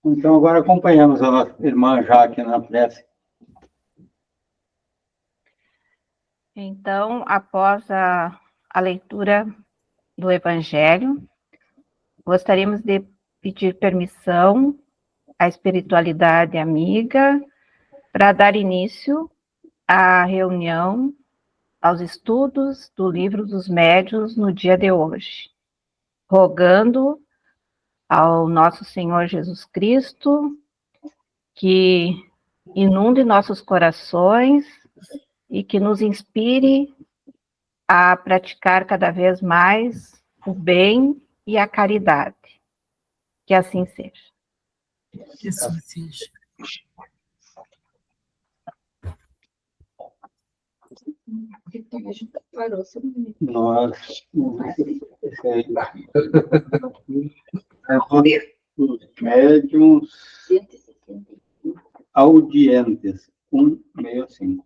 Então, agora acompanhamos a nossa irmã Jaque na prece. Então, após a leitura do Evangelho, gostaríamos de pedir permissão à espiritualidade amiga para dar início à reunião, aos estudos do Livro dos Médiuns no dia de hoje, rogando ao nosso Senhor Jesus Cristo que inunde nossos corações e que nos inspire a praticar cada vez mais o bem e a caridade. Que assim seja. Que assim seja. Nós, os médiuns audientes, 165.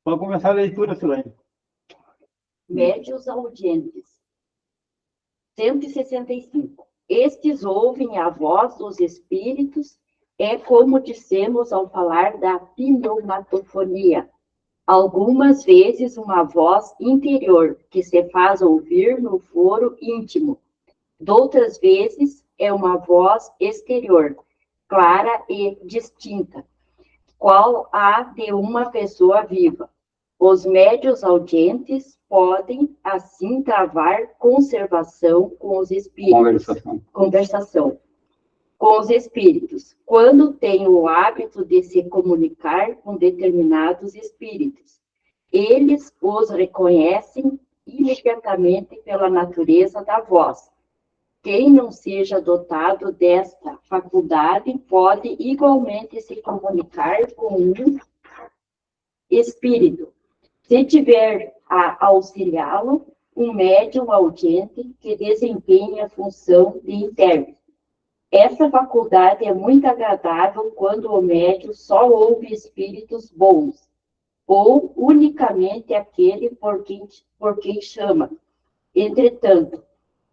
Vamos começar a leitura, Silene. Médiuns audientes. 165. Estes ouvem a voz dos espíritos, é como dissemos ao falar da pneumatofonia. Algumas vezes uma voz interior, que se faz ouvir no foro íntimo. Doutras vezes é uma voz exterior, clara e distinta, qual a de uma pessoa viva. Os médiuns audientes podem, assim, travar conversação com os espíritos. Conversação com os espíritos, quando têm o hábito de se comunicar com determinados espíritos. Eles os reconhecem imediatamente pela natureza da voz. Quem não seja dotado desta faculdade pode igualmente se comunicar com um espírito, se tiver a auxiliá-lo um médium audiente que desempenhe a função de intérprete. Essa faculdade é muito agradável quando o médium só ouve espíritos bons, ou unicamente aquele por quem chama. Entretanto,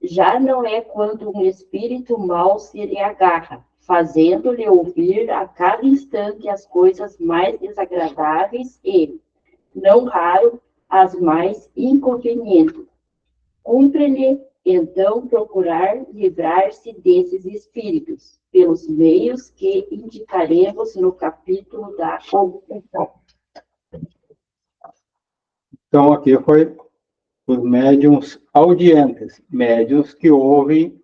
já não é quando um espírito mau se lhe agarra, fazendo-lhe ouvir a cada instante as coisas mais desagradáveis e, não raro, as mais inconvenientes. Cumpre-lhe, então, procurar livrar-se desses espíritos, pelos meios que indicaremos no capítulo da obsessão. Então, aqui foi os médiuns audientes, médiuns que ouvem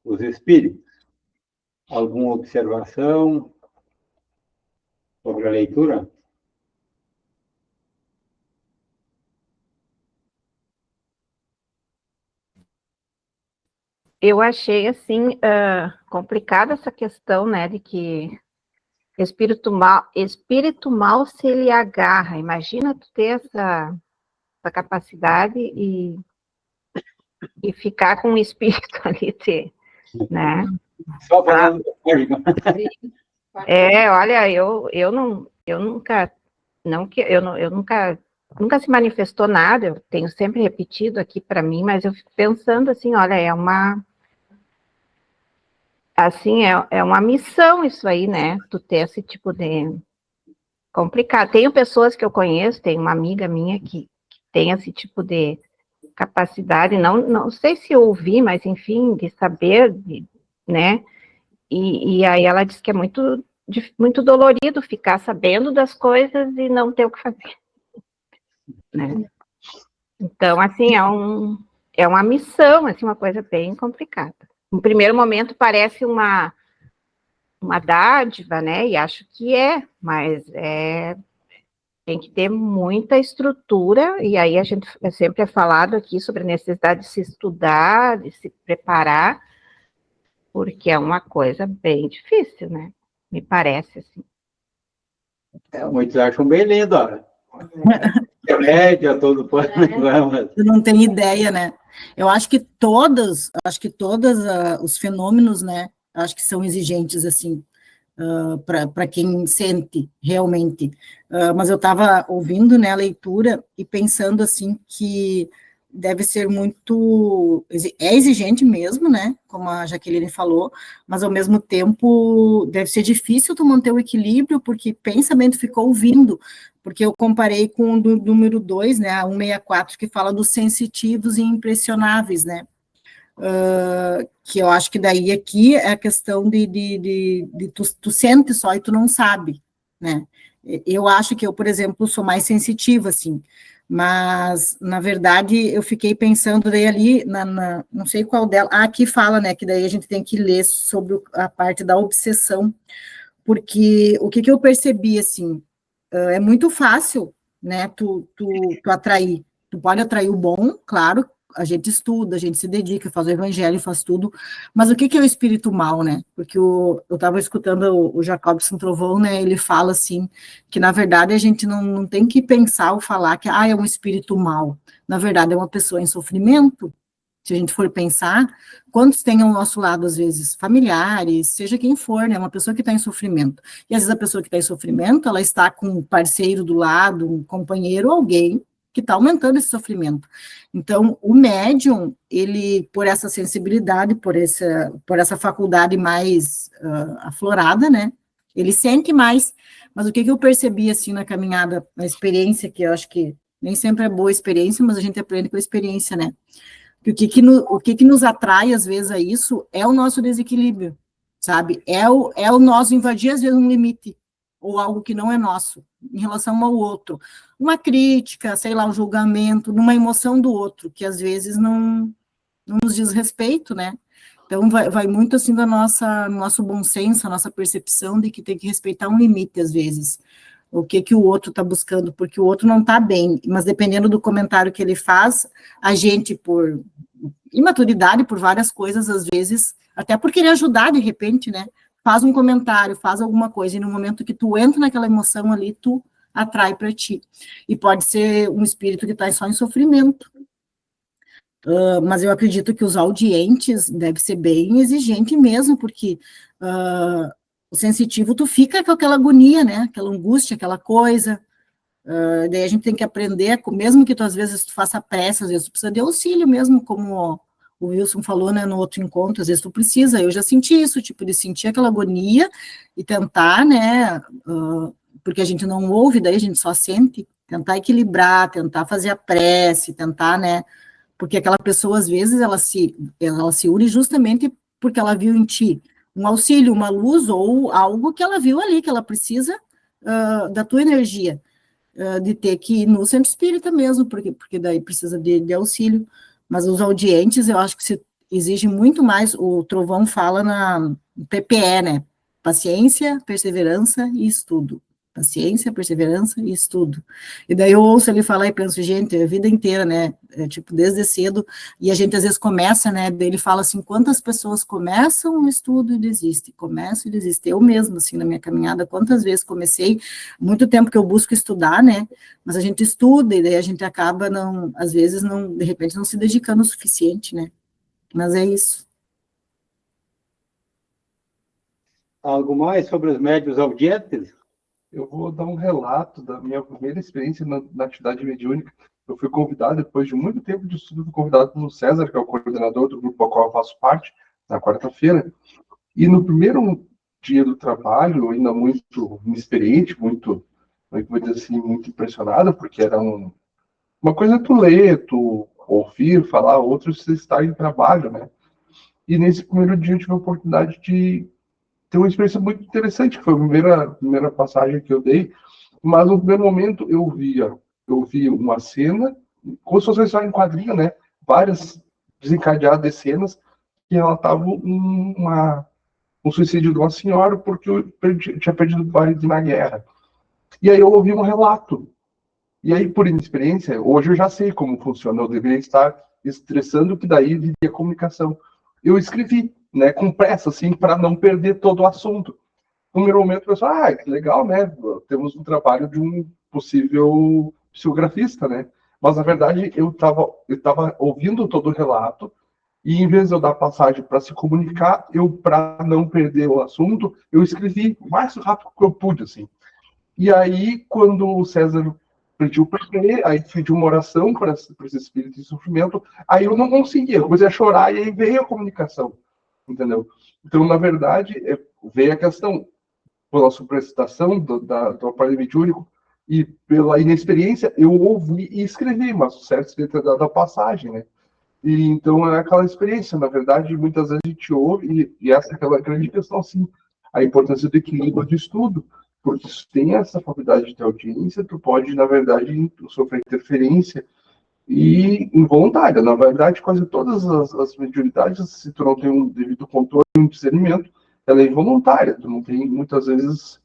os espíritos. Alguma observação sobre a leitura? Eu achei, assim, complicada essa questão, né, de que espírito mal se lhe agarra. Imagina tu ter essa capacidade e ficar com o espírito ali, né? Só falando Olha, eu nunca, eu nunca se manifestou nada, eu tenho sempre repetido aqui para mim, mas eu fico pensando assim, olha, é uma missão isso aí, né? Tu ter esse tipo de complicado. Tenho pessoas que eu conheço, tem uma amiga minha que tem esse tipo de capacidade, não sei se eu ouvi, mas enfim, de saber, né? E aí ela disse que é muito dolorido ficar sabendo das coisas e não ter o que fazer, né? Então, assim, é uma missão, assim, uma coisa bem complicada. No primeiro momento parece uma dádiva, né? E acho que mas tem que ter muita estrutura, e aí a gente sempre é falado aqui sobre a necessidade de se estudar, de se preparar, porque é uma coisa bem difícil, né? Me parece, assim. Muitos acham bem lindo, olha. Média, todo pano. Eu não tenho ideia, né? Eu acho que todos os fenômenos, né? Acho que são exigentes, assim, para quem sente realmente. Mas eu estava ouvindo, né, a leitura e pensando, assim, que deve ser muito, é exigente mesmo, né, como a Jaqueline falou, mas ao mesmo tempo deve ser difícil tu manter o equilíbrio, porque pensamento ficou vindo, porque eu comparei com o do número 2, né, a 164, que fala dos sensitivos e impressionáveis, né, que eu acho que daí aqui é a questão de tu sente só e tu não sabe, né, eu acho que eu, por exemplo, sou mais sensitiva, assim, mas, na verdade, eu fiquei pensando daí ali, não sei qual dela, aqui fala, né, que daí a gente tem que ler sobre a parte da obsessão, porque o que eu percebi, assim, é muito fácil, né, tu atrair, tu pode atrair o bom, claro, a gente estuda, a gente se dedica, faz o evangelho, faz tudo, mas o que é o espírito mal, né, porque eu estava escutando o Jacobson Trovão, né, ele fala assim, que na verdade a gente não tem que pensar ou falar que, é um espírito mal, na verdade é uma pessoa em sofrimento, se a gente for pensar, quantos tem ao nosso lado, às vezes, familiares, seja quem for, né, uma pessoa que está em sofrimento, e às vezes a pessoa que está em sofrimento, ela está com um parceiro do lado, um companheiro, alguém que está aumentando esse sofrimento. Então, o médium, ele, por essa sensibilidade, por essa faculdade mais aflorada, né, ele sente mais, mas o que eu percebi, assim, na caminhada, na experiência, que eu acho que nem sempre é boa experiência, mas a gente aprende com a experiência, né, que o que nos atrai, às vezes, a isso é o nosso desequilíbrio, sabe? É o nosso invadir, às vezes, um limite, ou algo que não é nosso, em relação ao outro. Uma crítica, sei lá, um julgamento, numa emoção do outro, que às vezes não nos diz respeito, né? Então, vai muito, assim, do nosso bom senso, a nossa percepção de que tem que respeitar um limite, às vezes. O que o outro está buscando, porque o outro não está bem, mas dependendo do comentário que ele faz, a gente, por imaturidade, por várias coisas, às vezes, até por querer ajudar, de repente, né, faz um comentário, faz alguma coisa, e no momento que tu entra naquela emoção ali, tu atrai para ti. E pode ser um espírito que está só em sofrimento. Mas eu acredito que os audientes deve ser bem exigente mesmo, porque o sensitivo, tu fica com aquela agonia, né, aquela angústia, aquela coisa, daí a gente tem que aprender, mesmo que tu às vezes tu faça pressa, às vezes tu precisa de auxílio mesmo, como o Wilson falou, né, no outro encontro, às vezes tu precisa, eu já senti isso, tipo, de sentir aquela agonia e tentar, né, porque a gente não ouve, daí a gente só sente, tentar equilibrar, tentar fazer a prece, tentar, né, porque aquela pessoa, às vezes, ela se une justamente porque ela viu em ti um auxílio, uma luz, ou algo que ela viu ali, que ela precisa da tua energia, de ter que ir no centro espírita mesmo, porque daí precisa de auxílio, mas os audientes, eu acho que se exige muito mais, o Trovão fala no PPE, né, paciência, perseverança e estudo. Paciência, perseverança e estudo. E daí eu ouço ele falar e penso, gente, a vida inteira, né, tipo, desde cedo, e a gente às vezes começa, né, daí ele fala assim, quantas pessoas começam um estudo e desistem, começam e desistem, eu mesmo, assim, na minha caminhada, quantas vezes comecei, muito tempo que eu busco estudar, né, mas a gente estuda e daí a gente acaba, às vezes, de repente, não se dedicando o suficiente, né, mas é isso. Algo mais sobre os médios audientes? Eu vou dar um relato da minha primeira experiência na atividade mediúnica. Eu fui convidado, depois de muito tempo de estudo, fui convidado pelo César, que é o coordenador do grupo ao qual eu faço parte, na quarta-feira. E no primeiro dia do trabalho, ainda muito inexperiente, muito, vou dizer assim, muito impressionado, porque era uma coisa tu ler, tu ouvir, falar, outra você estar em trabalho, né? E nesse primeiro dia eu tive a oportunidade de ter uma experiência muito interessante, que foi a primeira passagem que eu dei, mas no primeiro momento eu via uma cena, como se fosse uma história em quadrinho, né? Várias desencadeadas cenas que relatavam um suicídio de uma senhora porque tinha perdido o marido na guerra. E aí eu ouvi um relato. E aí, por inexperiência, hoje eu já sei como funciona, eu deveria estar estressando, que daí viria a comunicação. Eu escrevi, né, com pressa, assim, para não perder todo o assunto. No primeiro momento, eu pensei, que legal, né? Temos um trabalho de um possível psicografista, né? Mas, na verdade, eu tava ouvindo todo o relato e, em vez de eu dar passagem para se comunicar, para não perder o assunto, eu escrevi o mais rápido que eu pude, assim. E aí, quando o César pedi o PP, aí pedi uma oração para esse espírito de sofrimento, aí eu não conseguia, comecei a chorar, e aí veio a comunicação, entendeu? Então, na verdade, veio a questão, pela supracitação do aparelho mediúnico, e pela inexperiência, eu ouvi e escrevi, mas o certo seria ter dado a passagem, né? E então é aquela experiência, na verdade, muitas vezes a gente ouve, e essa é aquela grande questão, assim, a importância do equilíbrio de estudo, porque se tem essa faculdade de ter audiência, tu pode, na verdade, sofrer interferência e involuntária. Na verdade, quase todas as mediunidades, se tu não tem um devido controle e um discernimento, ela é involuntária. Tu não tem, muitas vezes,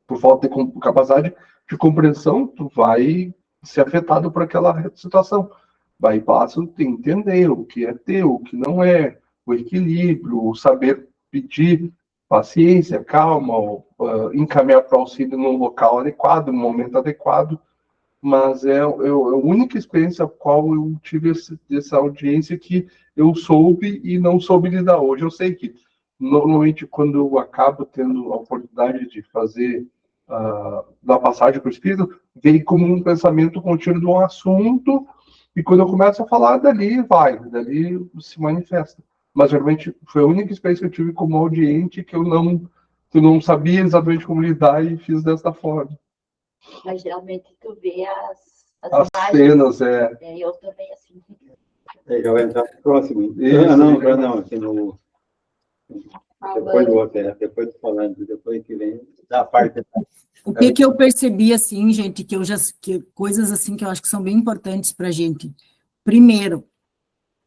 por falta de capacidade de compreensão, tu vai ser afetado por aquela situação. Vai passo tem que entender o que é teu, o que não é, o equilíbrio, o saber pedir paciência, calma, encaminhar para o auxílio num local adequado, no momento adequado, mas é a única experiência a qual eu tive essa audiência que eu soube e não soube lidar. Hoje eu sei que, normalmente, quando eu acabo tendo a oportunidade de fazer da passagem para o Espírito, vem como um pensamento contínuo de um assunto, e quando eu começo a falar, dali se manifesta. Mas, realmente, foi a única experiência que eu tive como audiente que eu não sabia exatamente como lidar e fiz desta forma. Mas, geralmente, tu vê As imagens. cenas, Eu também, assim. Já vai entrar no próximo. Isso, não, aqui no... Depois do outro, depois do falando, depois que vem da parte... O que eu percebi, assim, gente, que coisas assim que eu acho que são bem importantes para a gente. Primeiro,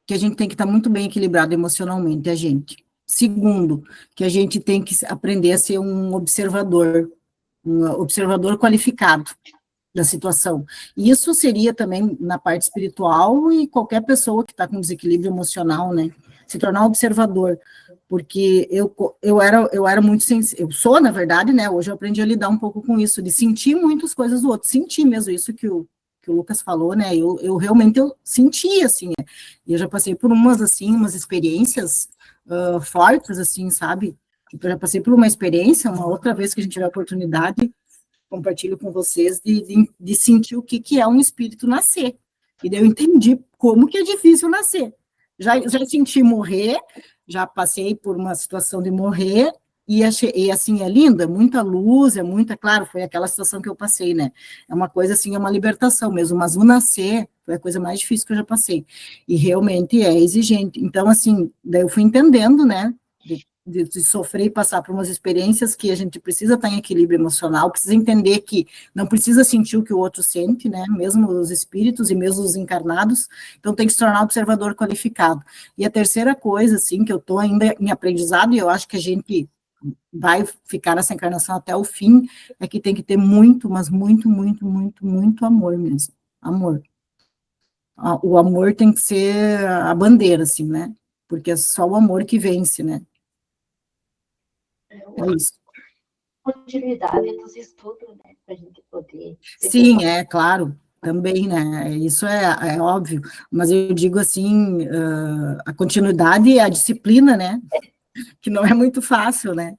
que a gente tem que estar muito bem equilibrado emocionalmente, a gente. Segundo, que a gente tem que aprender a ser um observador qualificado da situação. E isso seria também na parte espiritual e qualquer pessoa que está com desequilíbrio emocional, né? Se tornar um observador. Porque eu era muito sensível, eu sou, na verdade, né? Hoje eu aprendi a lidar um pouco com isso, de sentir muitas coisas do outro, sentir mesmo isso que o Lucas falou, né? Eu realmente senti, assim, né? E eu já passei por umas experiências fortes, assim, sabe? Eu já passei por uma experiência, uma outra vez que a gente tiver a oportunidade, compartilho com vocês, de sentir o que é um espírito nascer. E daí eu entendi como que é difícil nascer. Já senti morrer, já passei por uma situação de morrer, e assim, é linda, muita luz, claro, foi aquela situação que eu passei, né? É uma coisa assim, é uma libertação mesmo, mas o nascer foi a coisa mais difícil que eu já passei. E realmente é exigente. Então, assim, daí eu fui entendendo, né? De sofrer e passar por umas experiências que a gente precisa estar em equilíbrio emocional, precisa entender que não precisa sentir o que o outro sente, né, mesmo os espíritos e mesmo os encarnados, então tem que se tornar observador qualificado. E a terceira coisa, assim, que eu estou ainda em aprendizado, e eu acho que a gente vai ficar nessa encarnação até o fim, é que tem que ter muito, mas muito, muito, muito, muito amor mesmo, amor. O amor tem que ser a bandeira, assim, né, porque é só o amor que vence, né. É isso. Continuidade dos estudos, né? Para a gente poder... Sim, claro, também, né? Isso é óbvio, mas eu digo assim, a continuidade e a disciplina, né? Que não é muito fácil, né?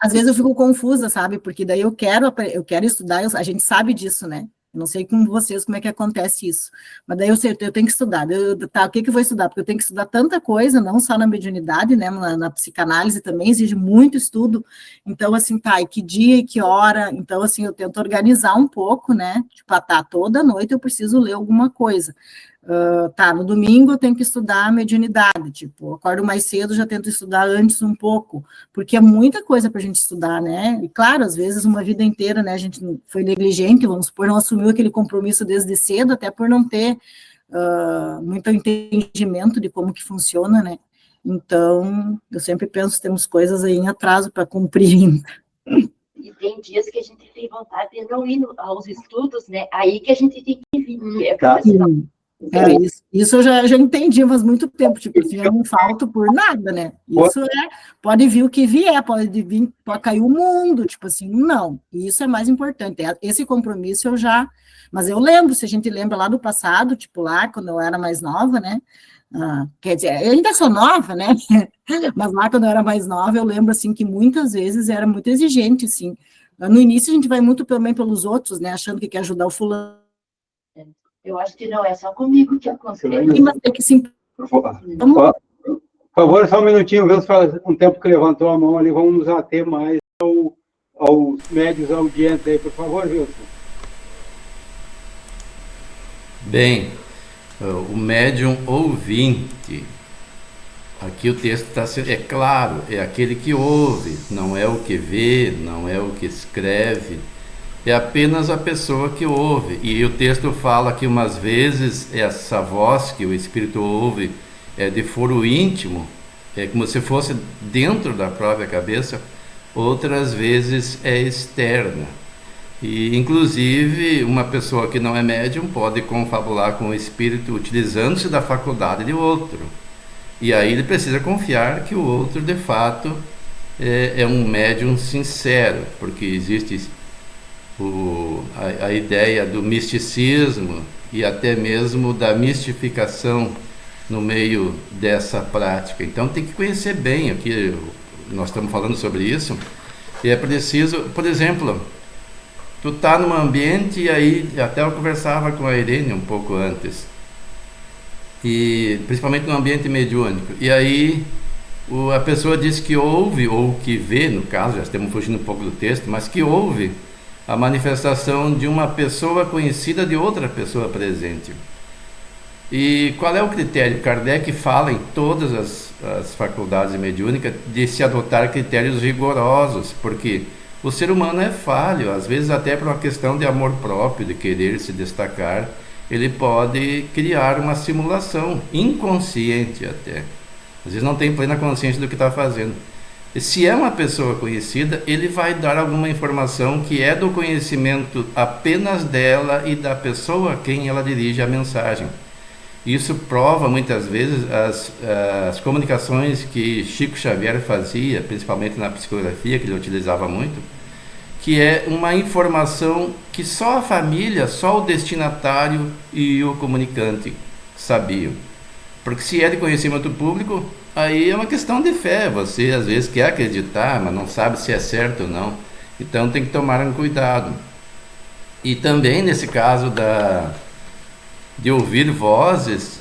Às vezes eu fico confusa, sabe? Porque daí eu quero estudar, a gente sabe disso, né? Eu não sei com vocês como é que acontece isso, mas daí eu tenho que estudar. O que eu vou estudar? Porque eu tenho que estudar tanta coisa, não só na mediunidade, né? Na psicanálise também exige muito estudo. Então, assim, e que dia e que hora? Então, assim, eu tento organizar um pouco, né? Tipo, toda noite eu preciso ler alguma coisa. No domingo eu tenho que estudar a mediunidade, tipo, acordo mais cedo, já tento estudar antes um pouco, porque é muita coisa para a gente estudar, né, e claro, às vezes uma vida inteira, né, a gente foi negligente, vamos supor, não assumiu aquele compromisso desde cedo, até por não ter muito entendimento de como que funciona, né, então, eu sempre penso que temos coisas aí em atraso para cumprir ainda. E tem dias que a gente tem vontade de não ir aos estudos, né, aí que a gente tem que vir, Isso eu já entendi faz muito tempo, tipo assim, eu não falto por nada, né? Isso pode vir o que vier, pode cair o mundo, tipo assim, não. Isso é mais importante. Esse compromisso mas eu lembro, se a gente lembra lá do passado, tipo lá, quando eu era mais nova, né? Quer dizer, eu ainda sou nova, né? Mas lá, quando eu era mais nova, eu lembro, assim, que muitas vezes era muito exigente, assim, No início a gente vai muito também pelos outros, né, achando que quer ajudar o fulano. Eu acho que não é só comigo que acontece. Mas tem que sim. Por favor, só um minutinho, Wilson, faz um tempo que levantou a mão ali, vamos nos ater mais aos médios audientes aí, por favor, Wilson. Bem, o médium ouvinte, aqui o texto está sendo, é claro, é aquele que ouve, não é o que vê, não é o que escreve, é apenas a pessoa que ouve. E o texto fala que umas vezes essa voz que o espírito ouve é de foro íntimo, é como se fosse dentro da própria cabeça, outras vezes é externa. E inclusive uma pessoa que não é médium pode confabular com o espírito utilizando-se da faculdade de outro. E aí ele precisa confiar que o outro de fato é um médium sincero, porque existe a ideia do misticismo e até mesmo da mistificação no meio dessa prática. Então tem que conhecer bem, aqui nós estamos falando sobre isso, e é preciso, por exemplo, tu tá num ambiente, e aí até eu conversava com a Irene um pouco antes, e principalmente no ambiente mediúnico, e aí a pessoa diz que ouve, ou que vê, no caso, já estamos fugindo um pouco do texto, mas que ouve a manifestação de uma pessoa conhecida de outra pessoa presente. E qual é o critério? Kardec fala em todas as faculdades mediúnicas de se adotar critérios rigorosos, porque o ser humano é falho, às vezes até por uma questão de amor próprio, de querer se destacar, ele pode criar uma simulação, inconsciente até. Às vezes não tem plena consciência do que está fazendo. E se é uma pessoa conhecida, ele vai dar alguma informação que é do conhecimento apenas dela e da pessoa a quem ela dirige a mensagem. Isso prova muitas vezes as comunicações que Chico Xavier fazia, principalmente na psicografia, que ele utilizava muito, que é uma informação que só a família, só o destinatário e o comunicante sabiam. Porque se é de conhecimento público, aí é uma questão de fé. Você às vezes quer acreditar, mas não sabe se é certo ou não. Então tem que tomar um cuidado. E também nesse caso de ouvir vozes,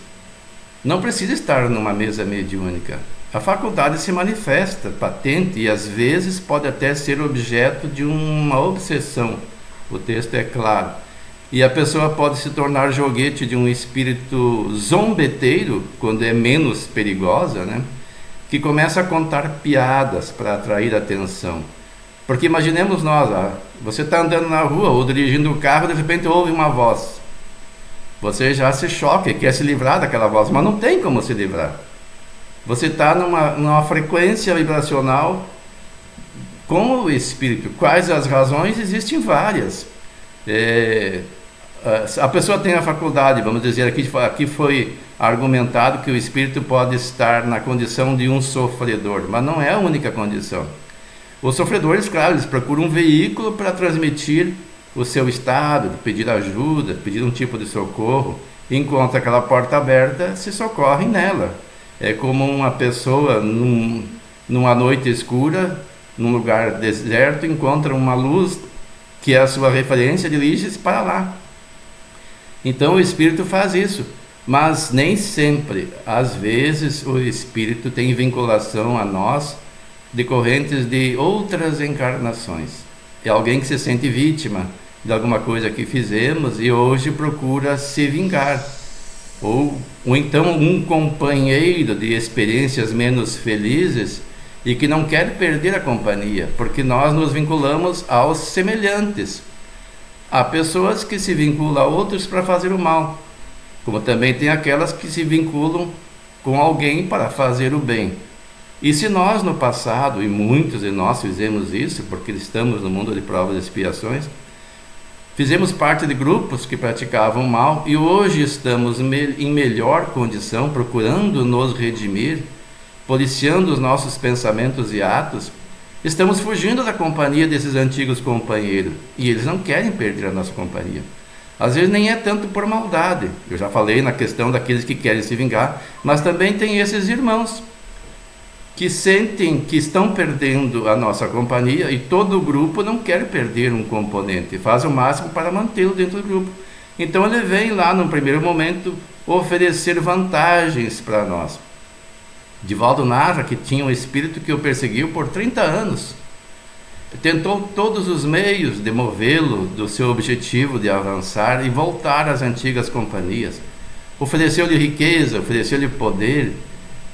não precisa estar numa mesa mediúnica. A faculdade se manifesta patente e às vezes pode até ser objeto de uma obsessão. O texto é claro. E a pessoa pode se tornar joguete de um espírito zombeteiro, quando é menos perigosa, né? Que começa a contar piadas para atrair atenção. Porque imaginemos nós, você está andando na rua ou dirigindo o carro, de repente ouve uma voz. Você já se choca e quer se livrar daquela voz, mas não tem como se livrar. Você está numa frequência vibracional com o espírito. Quais as razões? Existem várias. A pessoa tem a faculdade, vamos dizer, aqui foi argumentado que o espírito pode estar na condição de um sofredor, mas não é a única condição. Os sofredores, claro, eles procuram um veículo para transmitir o seu estado, de pedir ajuda, pedir um tipo de socorro. Encontra aquela porta aberta, se socorrem nela. É como uma pessoa numa noite escura, num lugar deserto, encontra uma luz que é a sua referência, dirige-se para lá. Então o espírito faz isso, mas nem sempre. Às vezes o espírito tem vinculação a nós decorrentes de outras encarnações. É alguém que se sente vítima de alguma coisa que fizemos e hoje procura se vingar. Ou então um companheiro de experiências menos felizes e que não quer perder a companhia, porque nós nos vinculamos aos semelhantes. Há pessoas que se vinculam a outros para fazer o mal, como também tem aquelas que se vinculam com alguém para fazer o bem. E se nós no passado, e muitos de nós fizemos isso, porque estamos no mundo de provas e expiações, fizemos parte de grupos que praticavam mal e hoje estamos em melhor condição, procurando nos redimir, policiando os nossos pensamentos e atos, estamos fugindo da companhia desses antigos companheiros e eles não querem perder a nossa companhia. Às vezes nem é tanto por maldade, eu já falei na questão daqueles que querem se vingar, mas também tem esses irmãos que sentem que estão perdendo a nossa companhia, e todo o grupo não quer perder um componente, faz o máximo para mantê-lo dentro do grupo. Então ele vem lá, no primeiro momento, oferecer vantagens para nós. Divaldo narra que tinha um espírito que o perseguiu por 30 anos. Tentou todos os meios de movê-lo do seu objetivo de avançar e voltar às antigas companhias. Ofereceu-lhe riqueza, ofereceu-lhe poder,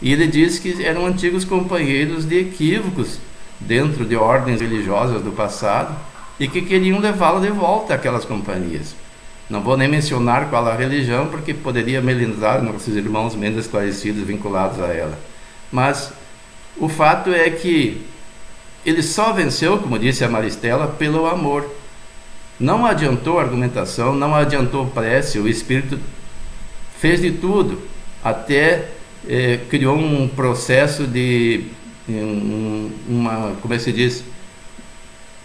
e ele disse que eram antigos companheiros de equívocos dentro de ordens religiosas do passado e que queriam levá-lo de volta àquelas companhias. Não vou nem mencionar qual a religião, porque poderia melindrar nossos irmãos menos esclarecidos vinculados a ela. Mas o fato é que ele só venceu, como disse a Maristela, pelo amor. Não adiantou argumentação, não adiantou prece, o Espírito fez de tudo, até criou um processo de como é que se diz?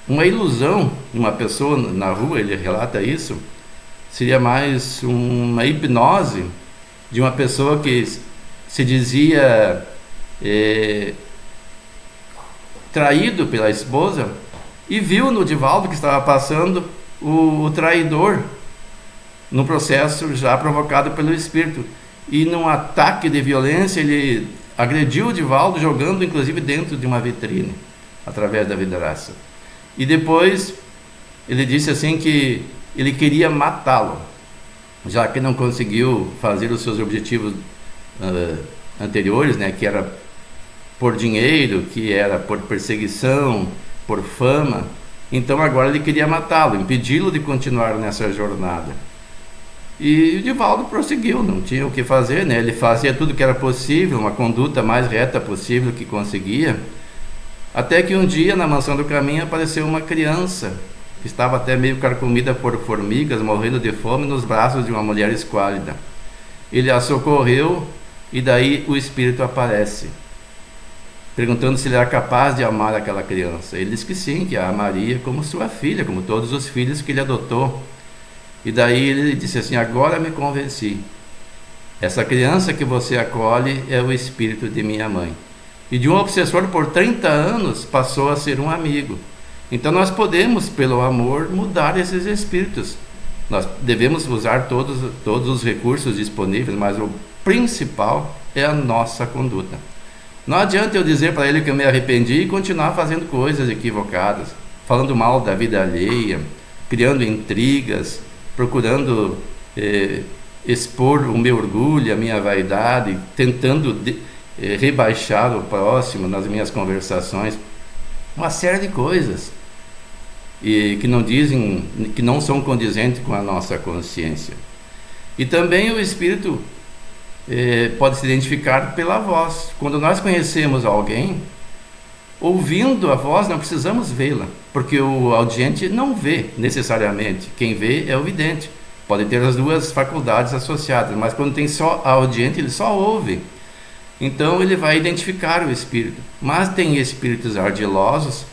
Uma ilusão em uma pessoa na rua, ele relata isso, seria mais uma hipnose de uma pessoa que se dizia traído pela esposa e viu no Divaldo que estava passando o traidor, no processo já provocado pelo espírito, e num ataque de violência ele agrediu o Divaldo, jogando inclusive dentro de uma vitrine através da vidraça. E depois ele disse assim que ele queria matá-lo, já que não conseguiu fazer os seus objetivos anteriores, né, que era por dinheiro, que era por perseguição, por fama. Então agora ele queria matá-lo, impedi-lo de continuar nessa jornada. E o Divaldo prosseguiu, não tinha o que fazer, né? Ele fazia tudo que era possível, uma conduta mais reta possível que conseguia, até que um dia na Mansão do Caminho apareceu uma criança que estava até meio carcomida por formigas, morrendo de fome, nos braços de uma mulher esquálida. Ele a socorreu e daí o espírito aparece, perguntando se ele era capaz de amar aquela criança. Ele disse que sim, que a amaria como sua filha, como todos os filhos que ele adotou. E daí ele disse assim: agora me convenci, essa criança que você acolhe é o espírito de minha mãe. E de um obsessor por 30 anos passou a ser um amigo. Então nós podemos, pelo amor, mudar esses espíritos. Nós devemos usar todos os recursos disponíveis, mas o principal é a nossa conduta. Não adianta eu dizer para ele que eu me arrependi e continuar fazendo coisas equivocadas, falando mal da vida alheia, criando intrigas, procurando expor o meu orgulho, a minha vaidade, tentando rebaixar o próximo nas minhas conversações, uma série de coisas e que não dizem, que não são condizentes com a nossa consciência. E também o espírito pode se identificar pela voz. Quando nós conhecemos alguém, ouvindo a voz, não precisamos vê-la, porque o audiente não vê necessariamente. Quem vê é o vidente. Pode ter as duas faculdades associadas, mas quando tem só audiente, ele só ouve. Então ele vai identificar o espírito. Mas tem espíritos ardilosos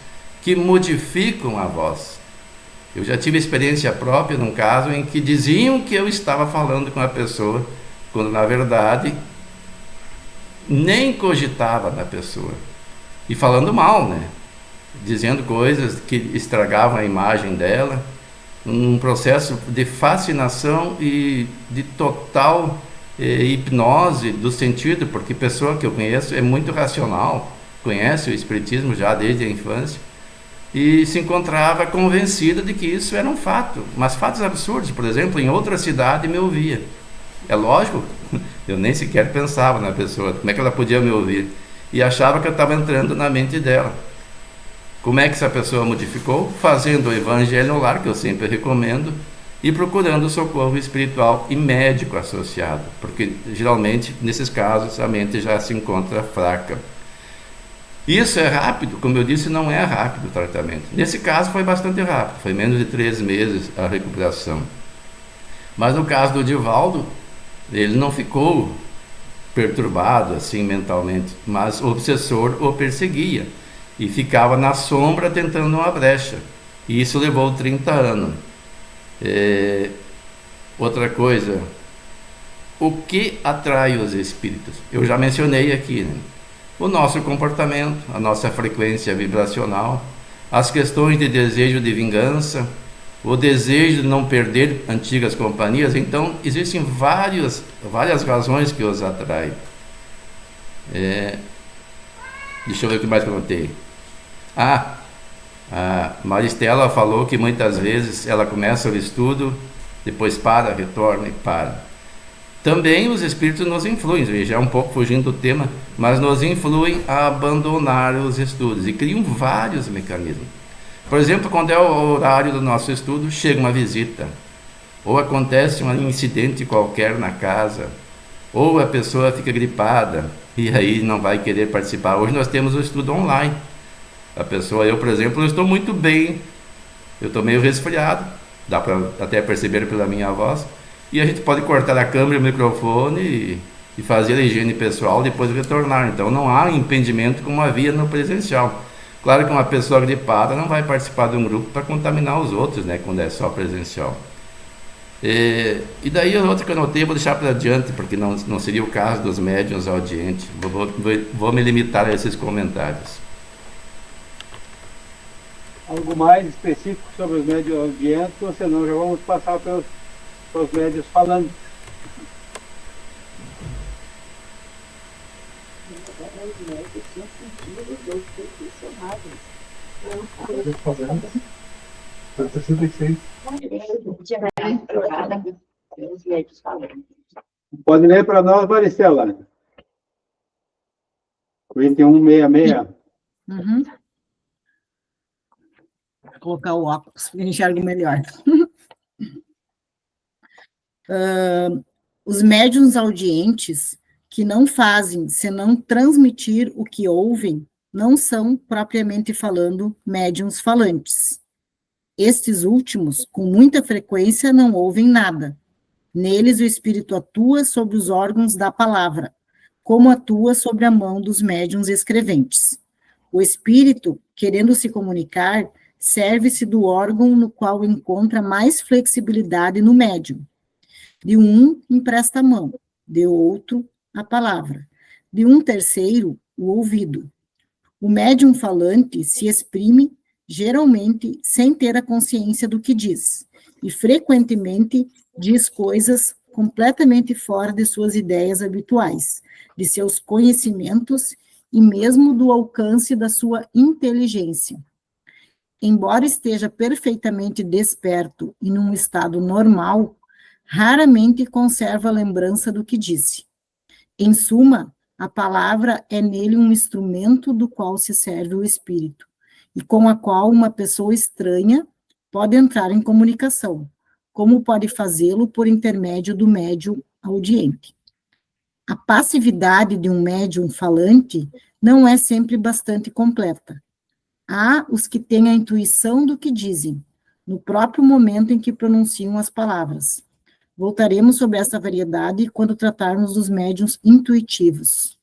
que modificam a voz. Eu já tive experiência própria num caso em que diziam que eu estava falando com a pessoa, quando na verdade nem cogitava na pessoa. E falando mal, né? Dizendo coisas que estragavam a imagem dela, um processo de fascinação e de total hipnose do sentido, porque a pessoa que eu conheço é muito racional, conhece o espiritismo já desde a infância, e se encontrava convencida de que isso era um fato, mas fatos absurdos. Por exemplo, em outra cidade me ouvia. É lógico, eu nem sequer pensava na pessoa, como é que ela podia me ouvir? E achava que eu estava entrando na mente dela. Como é que essa pessoa modificou? Fazendo o evangelho no lar, que eu sempre recomendo, e procurando socorro espiritual e médico associado, porque geralmente nesses casos a mente já se encontra fraca. Isso é rápido, como eu disse, não é rápido o tratamento. Nesse caso foi bastante rápido, foi menos de 3 meses a recuperação. Mas no caso do Divaldo, ele não ficou perturbado assim mentalmente, mas o obsessor o perseguia e ficava na sombra tentando uma brecha, e isso levou 30 anos. Outra coisa, o que atrai os espíritos? Eu já mencionei aqui, né? o nosso comportamento, a nossa frequência vibracional, as questões de desejo de vingança, o desejo de não perder antigas companhias. Então, existem várias razões que os atraem. Deixa eu ver o que mais que eu notei. A Maristela falou que muitas vezes ela começa o estudo, depois para, retorna e para. Também os espíritos nos influem, veja, é um pouco fugindo do tema, mas nos influem a abandonar os estudos e criam vários mecanismos. Por exemplo, quando é o horário do nosso estudo, chega uma visita, ou acontece um incidente qualquer na casa, ou a pessoa fica gripada e aí não vai querer participar. Hoje nós temos o estudo online. A pessoa, eu, por exemplo, eu estou muito bem, eu estou meio resfriado, dá para até perceber pela minha voz, e a gente pode cortar a câmera e o microfone e fazer a higiene pessoal, depois retornar. Então não há impedimento como havia no presencial. Claro que uma pessoa gripada não vai participar de um grupo para contaminar os outros, né, quando é só presencial. E daí a outra que eu notei, eu vou deixar para adiante, porque não seria o caso dos médiuns audientes. Vou me limitar a esses comentários. Algo mais específico sobre os médios audientes, ou senão já vamos passar pelos médios falando. Os médios são sentidos ou perfeccionados. Fazendo 66. Os médios falando. Pode ler para nós, Maristela. 2166. Uhum. Vou colocar o óculos, para enxergo melhor. Os médiuns audientes que não fazem senão transmitir o que ouvem, não são, propriamente falando, médiuns falantes. Estes últimos, com muita frequência, não ouvem nada. Neles o espírito atua sobre os órgãos da palavra, como atua sobre a mão dos médiuns escreventes. O espírito, querendo se comunicar, serve-se do órgão no qual encontra mais flexibilidade no médium. De um empresta a mão, de outro a palavra, de um terceiro o ouvido. O médium falante se exprime, geralmente, sem ter a consciência do que diz, e frequentemente diz coisas completamente fora de suas ideias habituais, de seus conhecimentos e mesmo do alcance da sua inteligência. Embora esteja perfeitamente desperto e num estado normal, raramente conserva a lembrança do que disse. Em suma, a palavra é nele um instrumento do qual se serve o espírito, e com a qual uma pessoa estranha pode entrar em comunicação, como pode fazê-lo por intermédio do médium audiente. A passividade de um médium falante não é sempre bastante completa. Há os que têm a intuição do que dizem, no próprio momento em que pronunciam as palavras. Voltaremos sobre essa variedade quando tratarmos dos médiuns intuitivos.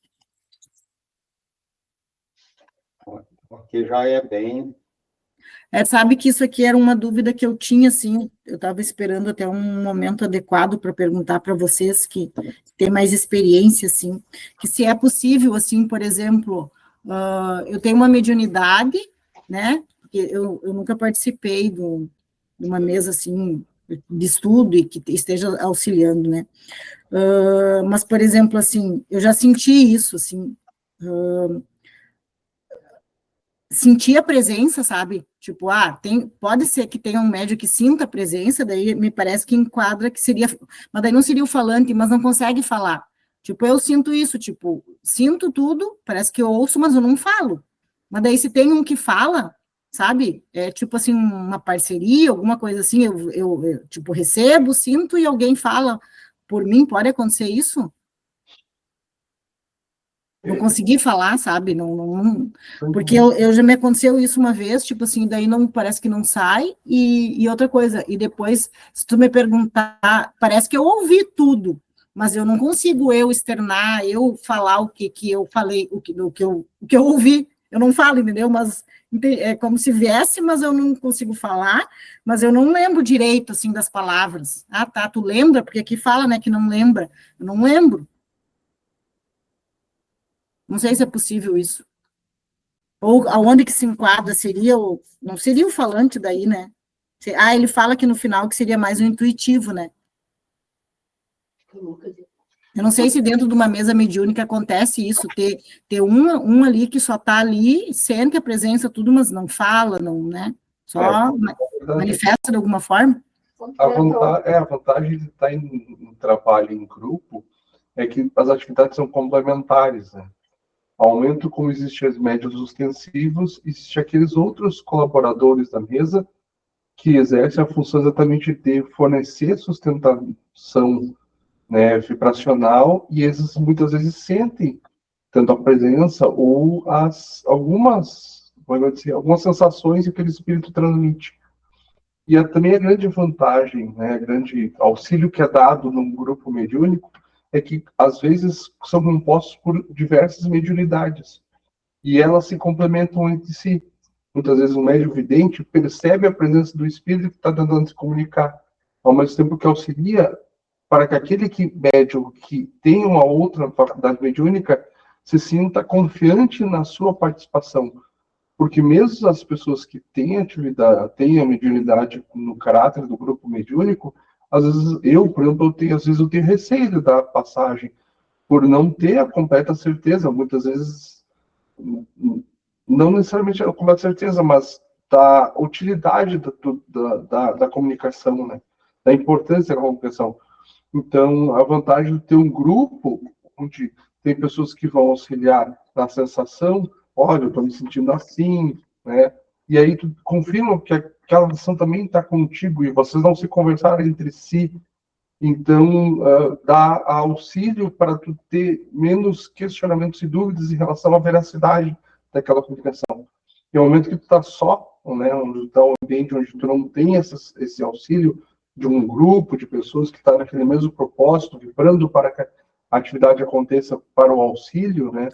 Porque já é bem... Sabe que isso aqui era uma dúvida que eu tinha, assim, eu estava esperando até um momento adequado para perguntar para vocês que têm mais experiência, assim, que se é possível, assim, por exemplo, eu tenho uma mediunidade, né, porque eu nunca participei de uma mesa, assim, de estudo e que esteja auxiliando, né, mas, por exemplo, assim, eu já senti isso, assim, sentir a presença, sabe? Tipo, pode ser que tenha um médium que sinta a presença, daí me parece que enquadra que seria, mas daí não seria o falante, mas não consegue falar. Tipo, eu sinto isso, tipo, sinto tudo, parece que eu ouço, mas eu não falo. Mas daí se tem um que fala, sabe? É tipo assim, uma parceria, alguma coisa assim, eu tipo, recebo, sinto e alguém fala por mim, pode acontecer isso? Não consegui falar, sabe? Porque eu já me aconteceu isso uma vez, tipo assim, daí não parece que não sai, e outra coisa, e depois, se tu me perguntar, parece que eu ouvi tudo, mas eu não consigo externar, eu falar o que eu falei, o que eu ouvi, eu não falo, entendeu? Mas é como se viesse, mas eu não consigo falar, mas eu não lembro direito, assim, das palavras. Ah, tá, tu lembra? Porque aqui fala, né, que não lembra. Eu não lembro. Não sei se é possível isso. Ou aonde que se enquadra, não seria o falante daí, né? Ele fala que no final que seria mais um intuitivo, né? Eu não sei se dentro de uma mesa mediúnica acontece isso, ter um ali que só está ali, sente a presença, tudo, mas não fala, não, né? Só manifesta de alguma forma. A vantagem de estar em trabalho em grupo é que as atividades são complementares, né? Ao momento como existem os médiuns ostensivos, existem aqueles outros colaboradores da mesa que exercem a função exatamente de fornecer sustentação, né, vibracional, e eles muitas vezes sentem tanto a presença ou algumas sensações que aquele espírito transmite. E também a grande vantagem, né, grande auxílio que é dado num grupo mediúnico é que, às vezes, são compostos por diversas mediunidades e elas se complementam entre si. Muitas vezes o médium vidente percebe a presença do espírito que está tentando se comunicar, ao mesmo tempo que auxilia para que aquele médium que tem uma outra faculdade mediúnica se sinta confiante na sua participação. Porque mesmo as pessoas que têm têm a mediunidade no caráter do grupo mediúnico, às vezes por exemplo, eu tenho receio da passagem, por não ter a completa certeza, muitas vezes, não necessariamente a completa certeza, mas da utilidade da comunicação, né? Da importância da comunicação. Então, a vantagem de ter um grupo onde tem pessoas que vão auxiliar na sensação, olha, eu estou me sentindo assim, né? E aí tu confirma que aquela ação também está contigo e vocês não se conversarem entre si. Então, dá auxílio para tu ter menos questionamentos e dúvidas em relação à veracidade daquela comunicação. E no momento que tu está só, né, onde está um ambiente onde tu não tem esse auxílio de um grupo de pessoas que está naquele mesmo propósito, vibrando para que a atividade aconteça para o auxílio, né,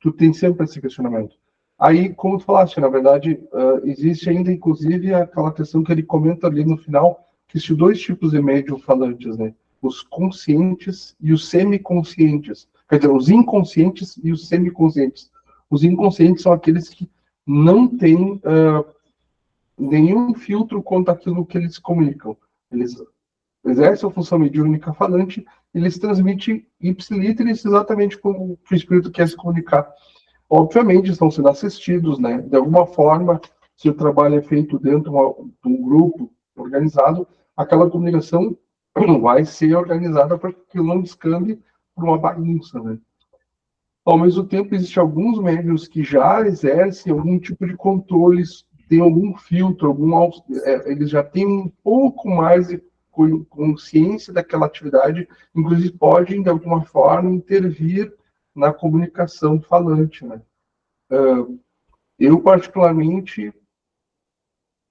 tu tem sempre esse questionamento. Aí, como tu falaste, na verdade, existe ainda, inclusive, aquela questão que ele comenta ali no final, que existem dois tipos de médium falantes, né? Os conscientes e os semiconscientes. Quer dizer, os inconscientes e os semiconscientes. Os inconscientes são aqueles que não têm nenhum filtro quanto àquilo que eles comunicam. Eles exercem a função mediúnica falante, eles transmitem ipsiliteris exatamente como o espírito quer se comunicar. Obviamente, estão sendo assistidos, né? De alguma forma, se o trabalho é feito dentro de um grupo organizado, aquela comunicação vai ser organizada para que aquilo não descambe por uma bagunça, né? Ao mesmo tempo, existem alguns médiuns que já exercem algum tipo de controle, têm algum filtro, eles já têm um pouco mais de consciência daquela atividade, inclusive podem, de alguma forma, intervir na comunicação falante, né? Eu, particularmente,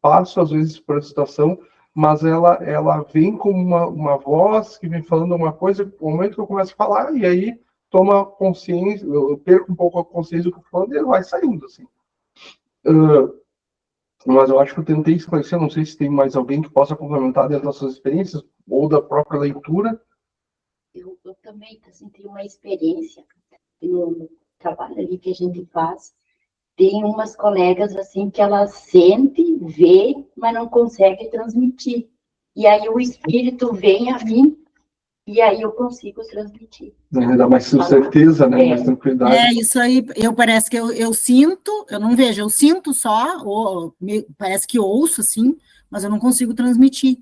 passo, às vezes, por essa situação, mas ela vem como uma voz que vem falando uma coisa, no momento que eu começo a falar, e aí toma consciência, eu perco um pouco a consciência do que eu estou falando, e ele vai saindo, assim. Mas eu acho que eu tentei esclarecer, não sei se tem mais alguém que possa complementar dentro das suas experiências, ou da própria leitura. Eu também assim, tenho uma experiência no trabalho ali que a gente faz. Tem umas colegas assim que elas sentem, vê, mas não conseguem transmitir. E aí o espírito vem a mim e aí eu consigo transmitir. Dá mais certeza, né? Mais tranquilidade. Isso aí, parece que eu sinto, eu não vejo, eu sinto só, parece que ouço, assim, mas eu não consigo transmitir.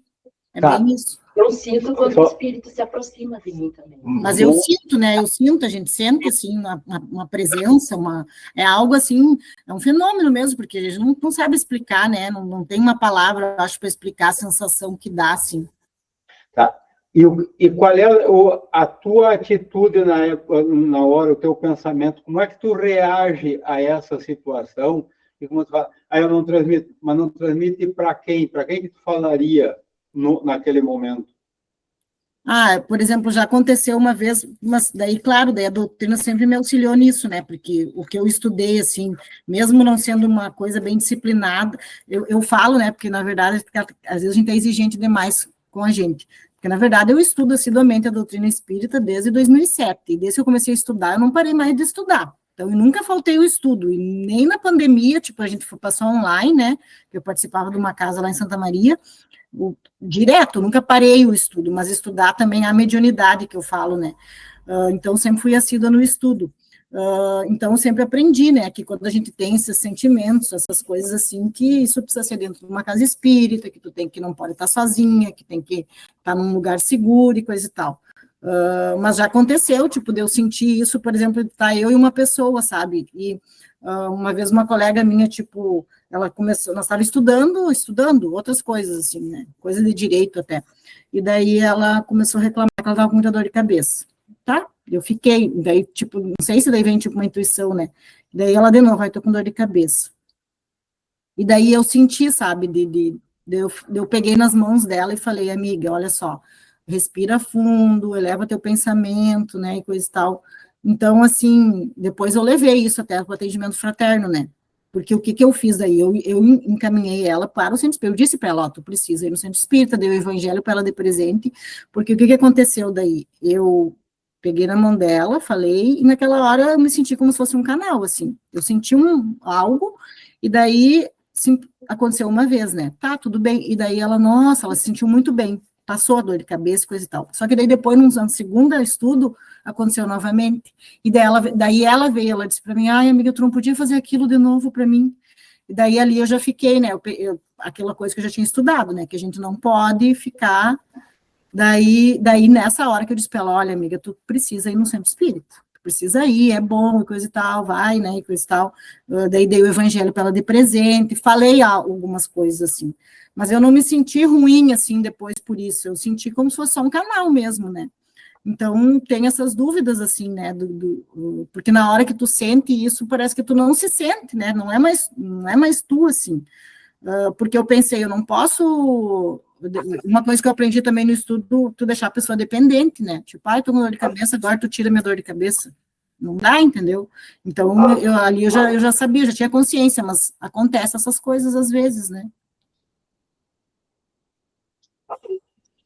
Bem isso. Eu sinto quando o espírito se aproxima de mim também. Mas eu sinto, né? A gente sente, assim, uma presença, é algo assim, é um fenômeno mesmo, porque a gente não sabe explicar, né? Não tem uma palavra, acho, para explicar a sensação que dá, assim. Tá. E qual é a tua atitude na hora, o teu pensamento? Como é que tu reage a essa situação? E como tu fala, eu não transmito, mas não transmite para quem? Para quem que tu falaria naquele momento? Por exemplo, já aconteceu uma vez, mas daí, claro, daí a doutrina sempre me auxiliou nisso, né? Porque o que eu estudei, assim, mesmo não sendo uma coisa bem disciplinada, eu falo, né? Porque, na verdade, às vezes a gente é exigente demais com a gente. Porque, na verdade, eu estudo assiduamente a doutrina espírita desde 2007. E desde que eu comecei a estudar, eu não parei mais de estudar. Então, eu nunca faltei o estudo, e nem na pandemia, tipo, a gente passou online, né, eu participava de uma casa lá em Santa Maria, direto, nunca parei o estudo, mas estudar também a mediunidade que eu falo, né, então sempre fui assídua no estudo, então sempre aprendi, né, que quando a gente tem esses sentimentos, essas coisas assim, que isso precisa ser dentro de uma casa espírita, que não pode estar sozinha, que tem que estar num lugar seguro e coisa e tal. Mas já aconteceu, tipo, de eu sentir isso, por exemplo, tá eu e uma pessoa, sabe, e uma vez uma colega minha, tipo, ela começou, nós estávamos estudando outras coisas, assim, né, coisa de direito até, e daí ela começou a reclamar que ela estava com muita dor de cabeça, tá? Eu fiquei, daí, tipo, não sei se daí vem, tipo, uma intuição, né, daí ela de novo, vai, tô com dor de cabeça, e daí eu senti, sabe, eu peguei nas mãos dela e falei, amiga, olha só, respira fundo, eleva teu pensamento, né, e coisa e tal. Então, assim, depois eu levei isso até para o atendimento fraterno, né, porque o que eu fiz aí? Eu encaminhei ela para o centro espírita, eu disse para ela, ó, tu precisa ir no centro espírita, dei o evangelho para ela de presente, porque o que aconteceu daí? Eu peguei na mão dela, falei, e naquela hora eu me senti como se fosse um canal, assim, eu senti algo, e daí aconteceu uma vez, né, tá, tudo bem, e daí ela, nossa, ela se sentiu muito bem, passou a dor de cabeça e coisa e tal. Só que daí depois, no segundo estudo, aconteceu novamente. E daí ela veio, ela disse para mim, ai, amiga, tu não podia fazer aquilo de novo para mim. E daí ali eu já fiquei, né, aquela coisa que eu já tinha estudado, né, que a gente não pode ficar. Daí nessa hora que eu disse para ela, olha, amiga, tu precisa ir no centro espírita. Tu precisa ir, é bom, e coisa e tal, vai, né, e coisa e tal. Daí dei o evangelho para ela de presente, falei algumas coisas assim. Mas eu não me senti ruim, assim, depois por isso, eu senti como se fosse só um canal mesmo, né, então tem essas dúvidas, assim, né, porque na hora que tu sente isso, parece que tu não se sente, né, não é mais tu, assim, porque eu pensei, eu não posso, uma coisa que eu aprendi também no estudo, tu deixar a pessoa dependente, né, tipo, ai, tô com dor de cabeça, agora tu tira minha dor de cabeça, não dá, entendeu, então ali eu já sabia, eu já tinha consciência, mas acontece essas coisas às vezes, né.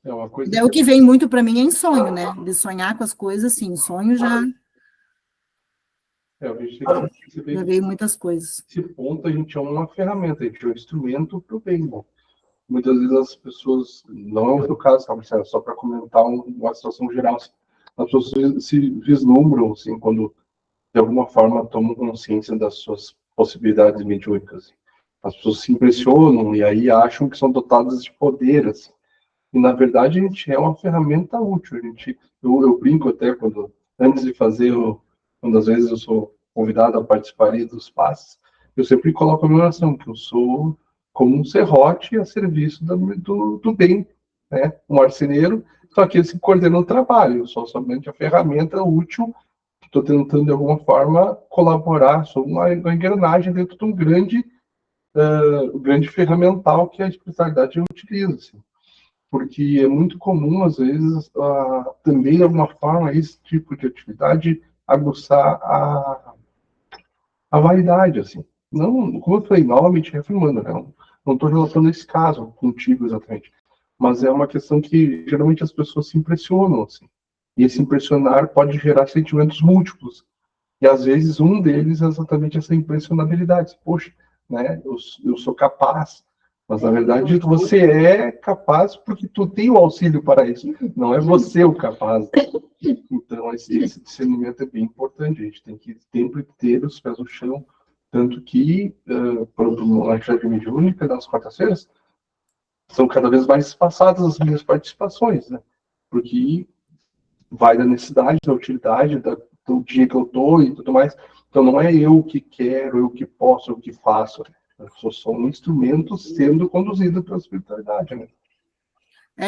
É uma coisa Daí o que vem muito para mim é em sonho, né? De sonhar com as coisas, assim, sonho já a gente tem que perceber veio muitas coisas. que esse ponto a gente é uma ferramenta, a gente é um instrumento para o bem, né? Muitas vezes as pessoas, não é o seu caso, tá, Marcelo? Só para comentar uma situação geral, assim, as pessoas se vislumbram, assim, quando de alguma forma tomam consciência das suas possibilidades mediúnicas. Assim. As pessoas se impressionam e aí acham que são dotadas de poder, assim. E, na verdade, a gente é uma ferramenta útil. Eu brinco até quando, antes de fazer, quando às vezes eu sou convidado a participar dos passes, eu sempre coloco a minha oração, que eu sou como um serrote a serviço do bem, né? Um marceneiro, só que esse coordena o trabalho, eu sou somente a ferramenta útil, que estou tentando, de alguma forma, colaborar, sou uma engrenagem dentro de um grande ferramental que a espiritualidade utiliza, assim, porque é muito comum, às vezes, também, de alguma forma, esse tipo de atividade aguçar a vaidade, assim. Não, como eu falei, novamente reafirmando, né? Não estou relatando esse caso contigo exatamente, mas é uma questão que, geralmente, as pessoas se impressionam, assim. E esse impressionar pode gerar sentimentos múltiplos. E, às vezes, um deles é exatamente essa impressionabilidade. Poxa, né? Eu sou capaz. Mas, na verdade, você é capaz porque tu tem o auxílio para isso. Não é você o capaz. Então, esse discernimento é bem importante. A gente tem que sempre ter os pés no chão. Tanto que, por exemplo, na atividade mediúnica, nas quartas-feiras, são cada vez mais espaçadas as minhas participações, né? Porque vai da necessidade, da utilidade, do dia que eu estou e tudo mais. Então, não é eu que quero, eu que posso, eu que faço. Eu sou só um instrumento sendo conduzido pela espiritualidade, né?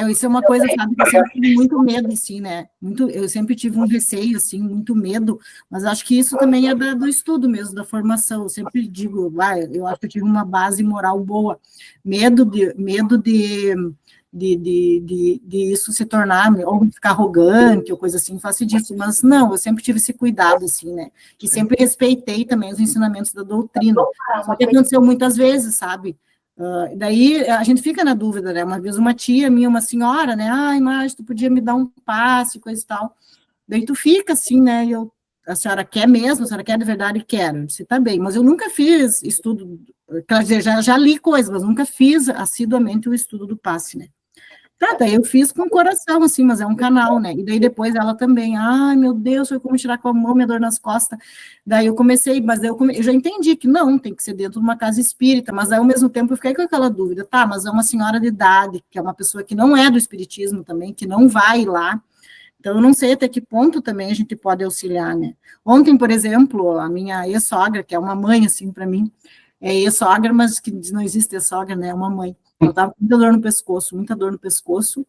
Isso é uma coisa, sabe, que eu sempre tive muito medo, assim, né? Eu sempre tive um receio, assim, muito medo, mas acho que isso também é do estudo mesmo, da formação. Eu sempre digo, eu acho que eu tive uma base moral boa. Medo de isso se tornar, ou ficar arrogante, ou coisa assim, faço disso, mas não, eu sempre tive esse cuidado, assim, né, e sempre respeitei também os ensinamentos da doutrina, só que aconteceu muitas vezes, sabe, daí a gente fica na dúvida, né, uma vez uma tia minha, uma senhora, né, ai, mas tu podia me dar um passe, coisa e tal, daí tu fica assim, né, a senhora quer mesmo? A senhora quer de verdade? Quero. Eu disse, tá bem, mas eu nunca fiz estudo, quer dizer, já li coisas, mas nunca fiz assiduamente o estudo do passe, né? Tá, daí eu fiz com o coração, assim, mas é um canal, né? E daí depois ela também, ai, meu Deus, foi como tirar com a mão, minha dor nas costas. Daí eu comecei, mas eu já entendi que não, tem que ser dentro de uma casa espírita, mas aí ao mesmo tempo eu fiquei com aquela dúvida, tá, mas é uma senhora de idade, que é uma pessoa que não é do espiritismo também, que não vai lá, então eu não sei até que ponto também a gente pode auxiliar, né? Ontem, por exemplo, a minha ex-sogra, que é uma mãe, assim, para mim, é ex-sogra, mas que não existe ex-sogra, né? É uma mãe. Ela estava com muita dor no pescoço,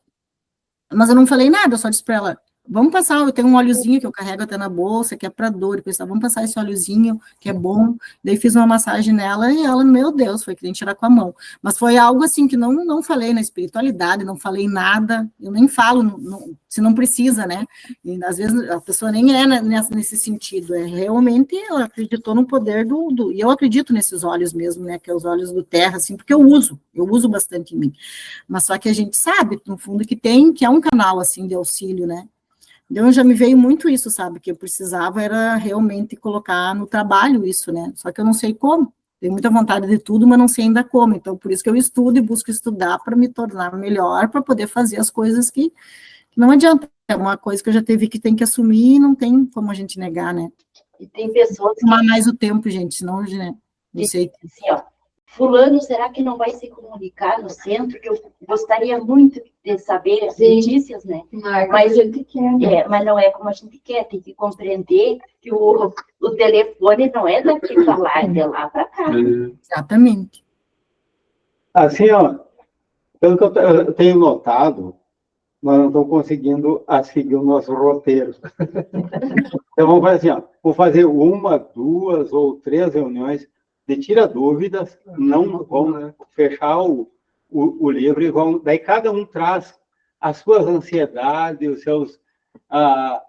mas eu não falei nada, eu só disse para ela, vamos passar, eu tenho um óleozinho que eu carrego até na bolsa, que é para dor, e pensava, vamos passar esse óleozinho, que é bom, daí fiz uma massagem nela, e ela, meu Deus, foi que nem tirar com a mão, mas foi algo assim, que não falei na espiritualidade, não falei nada, eu nem falo, se não precisa, né, e às vezes a pessoa nem é nesse sentido, realmente ela acreditou no poder e eu acredito nesses óleos mesmo, né, que é os óleos do terra, assim, porque eu uso bastante em mim, mas só que a gente sabe, no fundo, que é um canal, assim, de auxílio, né. Então, já me veio muito isso, sabe, que eu precisava era realmente colocar no trabalho isso, né, só que eu não sei como, tenho muita vontade de tudo, mas não sei ainda como, então por isso que eu estudo e busco estudar para me tornar melhor, para poder fazer as coisas que não adianta, é uma coisa que eu já tem que assumir e não tem como a gente negar, né. E tem pessoas que... Tomar mais o tempo, gente, senão, né, não sei. Assim, ó, fulano, será que não vai se comunicar no centro? Que eu gostaria muito de saber as notícias, né? Mas a gente quer, né? Mas não é como a gente quer, tem que compreender que o telefone não é daqui para lá, é de lá para cá. Exatamente. Assim, ó, pelo que eu tenho notado, nós não estamos conseguindo seguir o nosso roteiro. Então, vamos fazer assim, ó, vou fazer 1, 2 ou 3 reuniões de tira dúvidas, não vão fechar o livro, e daí cada um traz as suas ansiedades,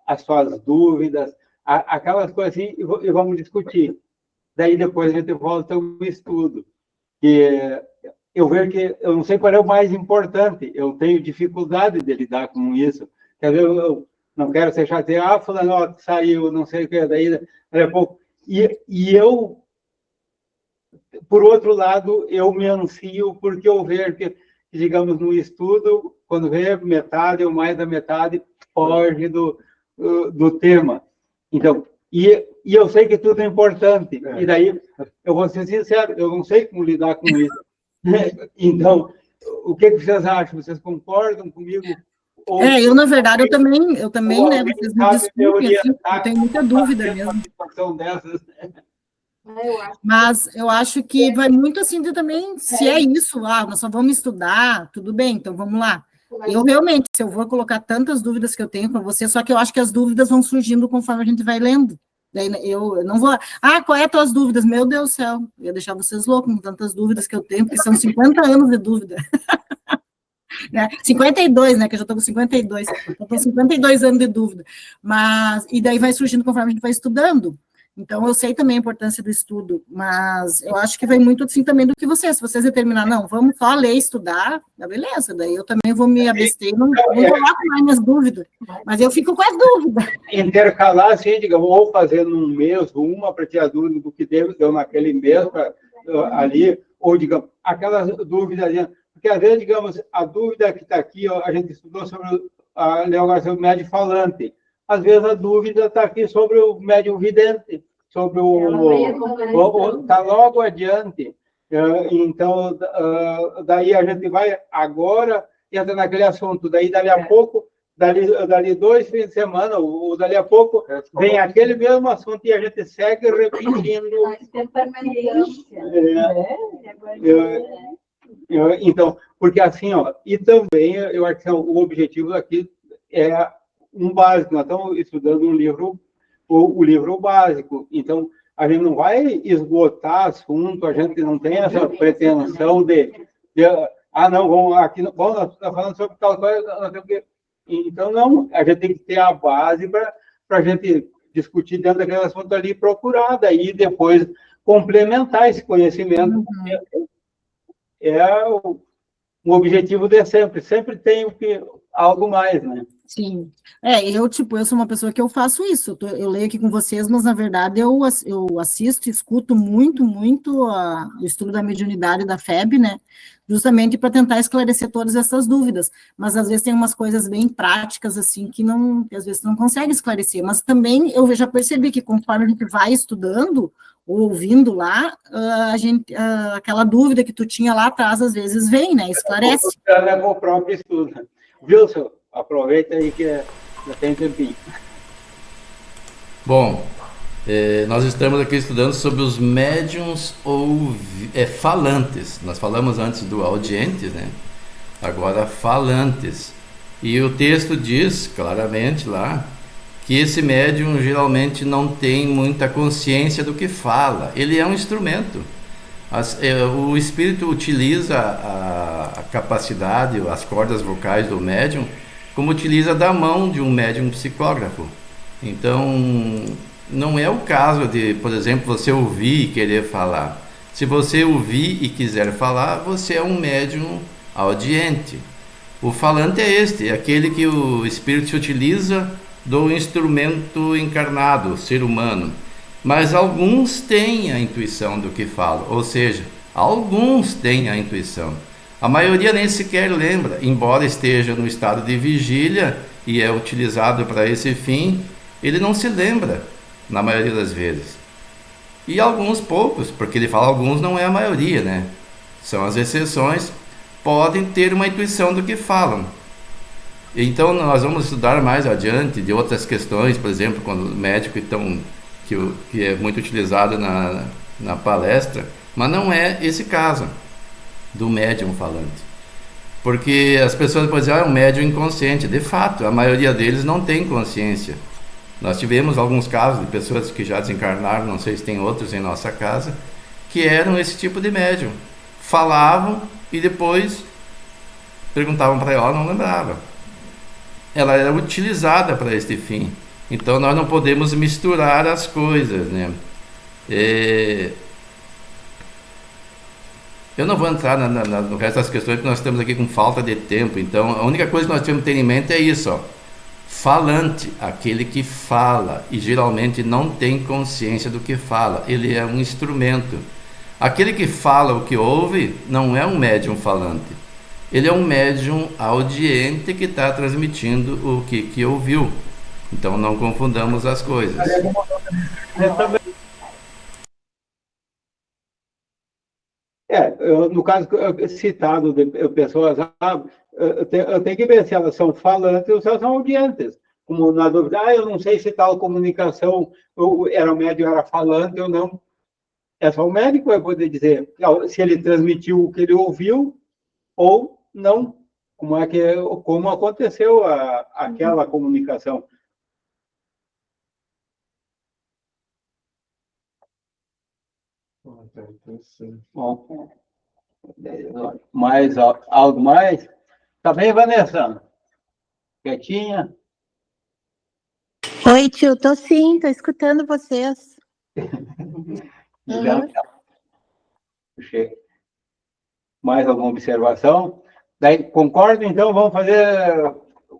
as suas dúvidas, aquelas coisas assim, e vamos discutir. Daí depois a gente volta ao estudo. E eu vejo que, eu não sei qual é o mais importante, eu tenho dificuldade de lidar com isso. Quer ver, eu não quero ser chateado, fulano saiu, não sei o que, daí a pouco. E eu, por outro lado, eu me ansio porque eu vejo que, digamos, no estudo, quando vê metade ou mais da metade, foge do tema. Então, e eu sei que tudo é importante. E daí, eu vou ser sincero, eu não sei como lidar com isso. Então, o que vocês acham? Vocês concordam comigo? Eu, na verdade, eu também, né, vocês me desculpem, assim, eu tenho muita dúvida mesmo. Mas eu acho que vai muito assim de também, se é isso, nós só vamos estudar, tudo bem, então vamos lá. Eu realmente, se eu vou colocar tantas dúvidas que eu tenho para você, só que eu acho que as dúvidas vão surgindo conforme a gente vai lendo. Daí eu não vou, qual é as tuas dúvidas? Meu Deus do céu, eu ia deixar vocês loucos com tantas dúvidas que eu tenho, porque são 50 anos de dúvida. 52, né, que eu já estou com 52, então estou 52 anos de dúvida, e daí vai surgindo conforme a gente vai estudando, então eu sei também a importância do estudo, mas eu acho que vai muito assim também do que se vocês determinar, não, vamos só ler e estudar, beleza, daí eu também vou me abster, não coloco mais minhas dúvidas, mas eu fico com as dúvidas. Intercalar, assim, digamos, ou fazer num mês, uma para tirar dúvida do que deu naquele mês, ali, ou, digamos, aquelas dúvidas, porque às vezes, digamos, a dúvida que está aqui, a gente estudou sobre a leogação médio falante. Às vezes a dúvida está aqui sobre o médium vidente, sobre está logo adiante. Então, daí a gente vai agora e entra naquele assunto. Daí, dali a pouco, dali 2 fins de semana, ou dali a pouco, vem aquele mesmo assunto e a gente segue repetindo. Então, porque assim, e também eu acho que o objetivo aqui é um básico. Nós estamos estudando um livro, o livro básico. Então, a gente não vai esgotar assunto, a gente não tem essa pretensão não, nós estamos falando sobre tal coisa, então não, a gente tem que ter a base para a gente discutir dentro daquele assunto ali, procurar, daí depois complementar esse conhecimento. É o objetivo de sempre tem algo mais, né? Sim. Eu sou uma pessoa que eu faço isso, eu leio aqui com vocês, mas na verdade eu assisto, escuto muito o estudo da mediunidade da FEB, né, justamente para tentar esclarecer todas essas dúvidas, mas às vezes tem umas coisas bem práticas, assim, que às vezes não consegue esclarecer, mas também eu já percebi que conforme a gente vai estudando, ou ouvindo lá, aquela dúvida que tu tinha lá atrás, às vezes vem, né, esclarece. É o próprio estudo. Wilson, aproveita aí que já tem tempinho. Bom, nós estamos aqui estudando sobre os médiums falantes. Nós falamos antes do audientes, né? Agora falantes. E o texto diz claramente lá que esse médium geralmente não tem muita consciência do que fala. Ele é um instrumento. O espírito utiliza a capacidade, as cordas vocais do médium, como utiliza da mão de um médium psicógrafo. Então, não é o caso de, por exemplo, você ouvir e querer falar. Se você ouvir e quiser falar, você é um médium audiente. O falante é aquele que o espírito se utiliza do instrumento encarnado, o ser humano. Mas alguns têm a intuição do que falam, ou seja, alguns têm a intuição. A maioria nem sequer lembra, embora esteja no estado de vigília e é utilizado para esse fim, ele não se lembra, na maioria das vezes. E alguns poucos, porque ele fala alguns, não é a maioria, né? São as exceções, podem ter uma intuição do que falam. Então nós vamos estudar mais adiante de outras questões, por exemplo, quando o médico que é muito utilizado na palestra, mas não é esse caso do médium falante. Porque as pessoas podem dizer, é um médium inconsciente. De fato, a maioria deles não tem consciência. Nós tivemos alguns casos de pessoas que já desencarnaram, não sei se tem outros em nossa casa, que eram esse tipo de médium. Falavam e depois perguntavam para ela, não lembrava. Ela era utilizada para este fim. Então nós não podemos misturar as coisas, né? Eu não vou entrar no resto das questões, porque nós estamos aqui com falta de tempo. Então a única coisa que nós temos que ter em mente é isso, ó. Falante, aquele que fala e geralmente não tem consciência do que fala. Ele é um instrumento. Aquele que fala o que ouve não é um médium falante. Ele é um médium audiente que está transmitindo o que ouviu. Então não confundamos as coisas. No caso citado de pessoas, eu tenho que ver se elas são falantes ou se elas são audientes. Como na dúvida, eu não sei se tal comunicação era o médium, era falante ou não. É só o médico vai poder dizer se ele transmitiu o que ele ouviu ou não. Como aconteceu aquela comunicação. Bom, algo mais? Tá bem, Vanessa? Quietinha? Oi, tio, tô sim, tô escutando vocês. Mais alguma observação? Daí, concordo, então, vamos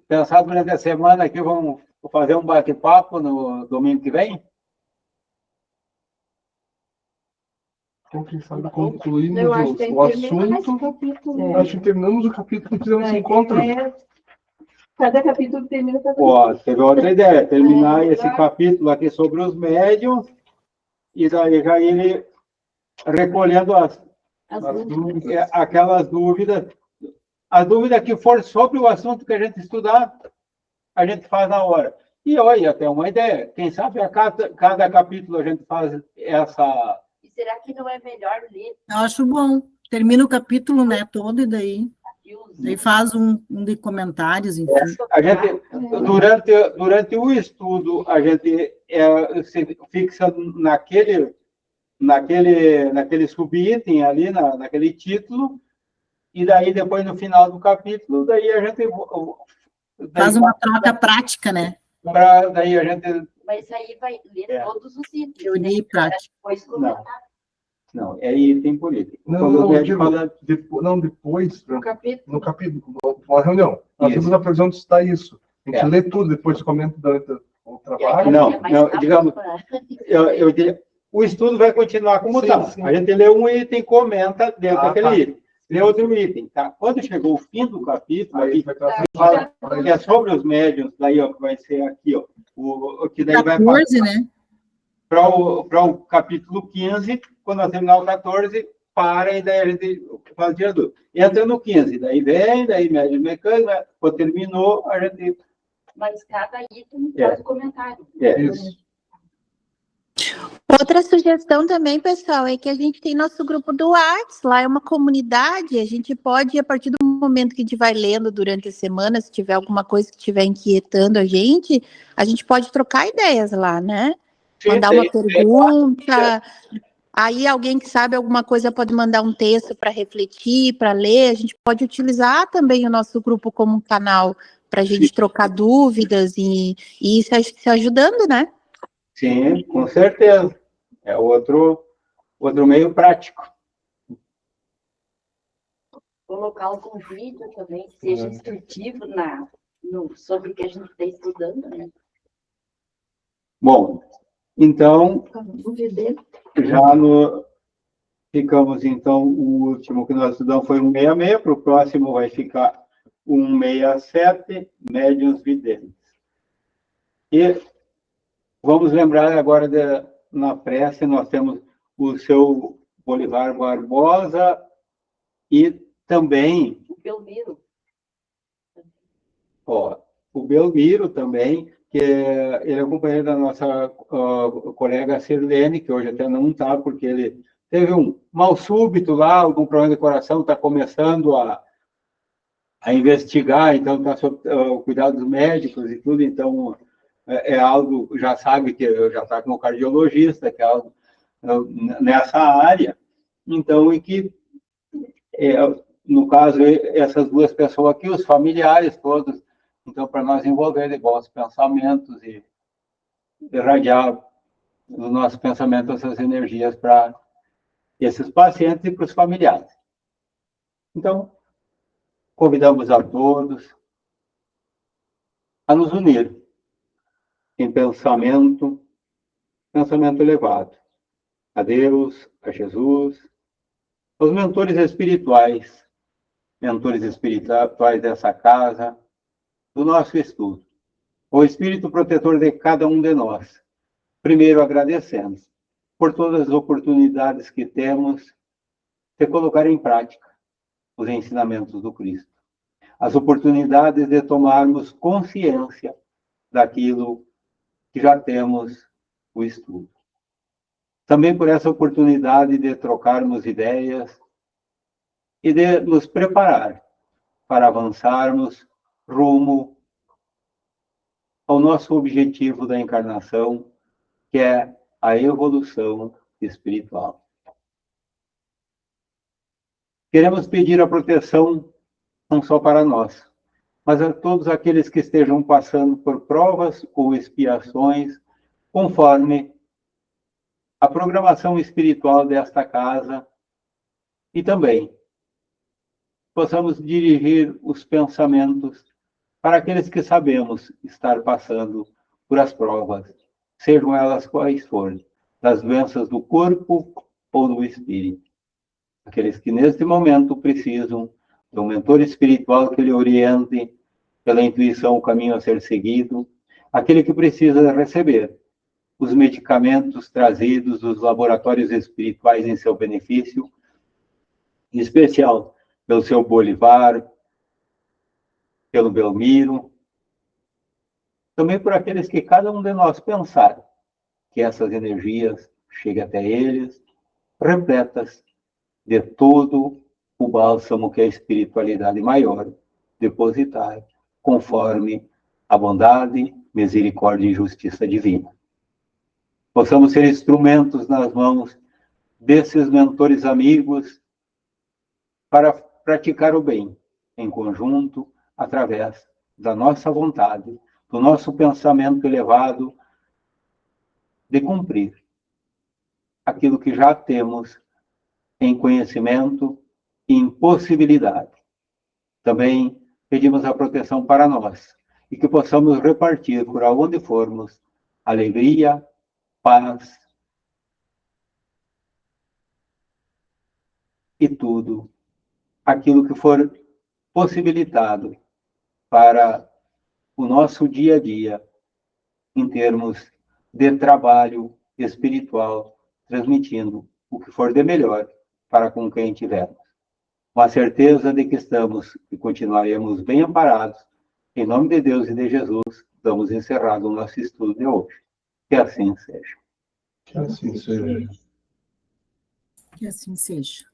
pensar durante a semana aqui, vamos fazer um bate-papo no domingo que vem? Então, quem sabe concluímos o assunto. Acho que terminamos o capítulo que fizemos esse encontro. Cada capítulo termina. Teve outra ideia, terminar esse capítulo aqui sobre os médiuns, e daí já ele recolhendo aquelas dúvidas. A dúvida que for sobre o assunto que a gente estudar, a gente faz na hora. E olha, até uma ideia, quem sabe a cada capítulo a gente faz essa... E será que não é melhor ler? Eu acho bom. Termina o capítulo, né, todo, e daí faz um de comentários, enfim. A gente, durante o estudo, a gente se fixa naquele subitem ali, naquele título, e daí depois no final do capítulo, daí a gente... Faz uma troca prática, né? Daí a gente... Mas aí vai ler todos os itens. Teoria e prática. Depois comentar. Não, é item político. Depois, No capítulo. numa reunião. Nós temos a previsão de estudar isso. A gente lê tudo, depois comenta durante o trabalho. Não, digamos, eu diria, o estudo vai continuar como está. A gente lê um item e comenta dentro daquele item. Lê outro item, tá? Quando chegou o fim do capítulo, aí fala que é sobre os médiuns, daí, ó, vai ser aqui, ó, o que daí 14, vai passar né? para o capítulo 15, quando nós terminar o 14, para, e daí a gente faz de adulto. Entra no 15, daí vem, daí médium mecânico, quando terminou, a gente... Mas cada item faz o comentário. Isso. Outra sugestão também, pessoal, é que a gente tem nosso grupo do Whats, lá é uma comunidade, a gente pode, a partir do momento que a gente vai lendo durante a semana, se tiver alguma coisa que estiver inquietando a gente pode trocar ideias lá, né? Mandar uma pergunta, aí alguém que sabe alguma coisa pode mandar um texto para refletir, para ler, a gente pode utilizar também o nosso grupo como um canal para a gente trocar dúvidas e ir se ajudando, né? Sim, com certeza. É outro meio prático. Colocar algum vídeo também que seja instrutivo sobre o que a gente está estudando, né? Bom, então, ficamos, então, o último que nós estudamos foi 166, para o próximo vai ficar 167, médiuns videntes. E vamos lembrar agora, na prece, nós temos o seu Bolivar Barbosa e também... O Belmiro. O Belmiro também, que ele é companheiro da nossa colega Sirlene, que hoje até não está, porque ele teve um mal súbito lá, algum problema de coração, está começando a investigar, então está sob o cuidado dos médicos e tudo, então é algo, já sabe que já está com o cardiologista, que é algo nessa área, então, e que, no caso, essas duas pessoas aqui, os familiares todos, então, para nós envolver de bons pensamentos e irradiar os nossos pensamentos, essas energias para esses pacientes e para os familiares. Então, convidamos a todos a nos unir em pensamento elevado, a Deus, a Jesus, aos mentores espirituais dessa casa, do nosso estudo, o Espírito protetor de cada um de nós. Primeiro, agradecemos por todas as oportunidades que temos de colocar em prática os ensinamentos do Cristo. As oportunidades de tomarmos consciência daquilo que já temos o estudo. Também por essa oportunidade de trocarmos ideias e de nos preparar para avançarmos rumo ao nosso objetivo da encarnação, que é a evolução espiritual. Queremos pedir a proteção não só para nós, mas a todos aqueles que estejam passando por provas ou expiações, conforme a programação espiritual desta casa, e também possamos dirigir os pensamentos para aqueles que sabemos estar passando por as provas, sejam elas quais forem, das doenças do corpo ou do espírito. Aqueles que neste momento precisam de um mentor espiritual que lhe oriente pela intuição o caminho a ser seguido, aquele que precisa receber os medicamentos trazidos dos laboratórios espirituais em seu benefício, em especial pelo seu Bolivar, pelo Belmiro, também por aqueles que cada um de nós pensar que essas energias cheguem até eles, repletas de todo o bálsamo que a espiritualidade maior depositar, conforme a bondade, misericórdia e justiça divina. Possamos ser instrumentos nas mãos desses mentores amigos para praticar o bem em conjunto, através da nossa vontade, do nosso pensamento elevado, de cumprir aquilo que já temos em conhecimento e em possibilidade. Também pedimos a proteção para nós e que possamos repartir por onde formos alegria, paz e tudo aquilo que for possibilitado para o nosso dia a dia, em termos de trabalho espiritual, transmitindo o que for de melhor para com quem tivermos. Com a certeza de que estamos e continuaremos bem amparados. Em nome de Deus e de Jesus, damos encerrado o nosso estudo de hoje. Que assim seja. Que assim seja. Que assim seja.